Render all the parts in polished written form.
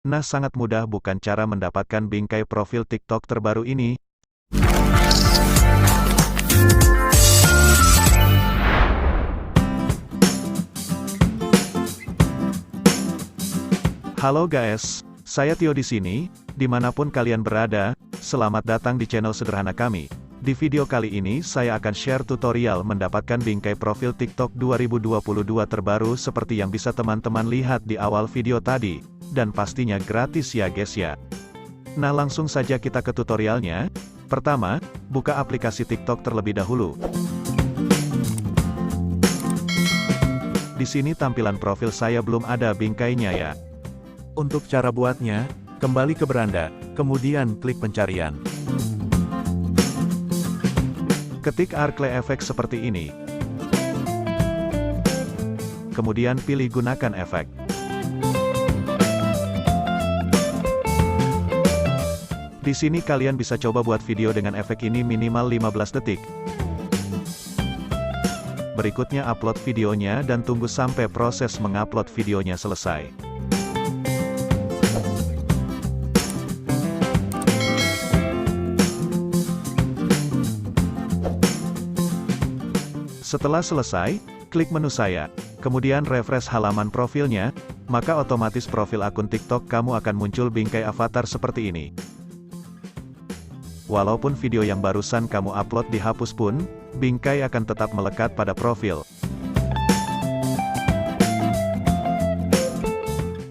Nah, sangat mudah bukan cara mendapatkan bingkai profil TikTok terbaru ini? Halo guys, saya Tio di sini. Dimanapun kalian berada, selamat datang di channel sederhana kami. Di video kali ini saya akan share tutorial mendapatkan bingkai profil TikTok 2022 terbaru seperti yang bisa teman-teman lihat di awal video tadi. Dan pastinya gratis ya guys ya. Nah, langsung saja kita ke tutorialnya. Pertama, buka aplikasi TikTok terlebih dahulu. Di sini tampilan profil saya belum ada bingkainya ya. Untuk cara buatnya, kembali ke beranda, kemudian klik pencarian. Ketik Arklay efek seperti ini. Kemudian pilih gunakan efek. Di sini kalian bisa coba buat video dengan efek ini minimal 15 detik. Berikutnya upload videonya dan tunggu sampai proses mengupload videonya selesai. Setelah selesai, klik menu saya, kemudian refresh halaman profilnya, maka otomatis profil akun TikTok kamu akan muncul bingkai avatar seperti ini. Walaupun video yang barusan kamu upload dihapus pun, bingkai akan tetap melekat pada profil.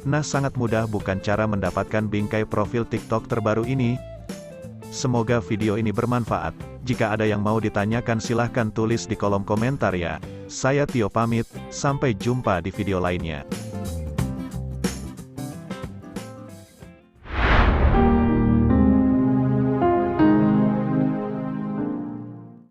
Nah, sangat mudah bukan cara mendapatkan bingkai profil TikTok terbaru ini? Semoga video ini bermanfaat. Jika ada yang mau ditanyakan silahkan tulis di kolom komentar ya. Saya Tio pamit, sampai jumpa di video lainnya.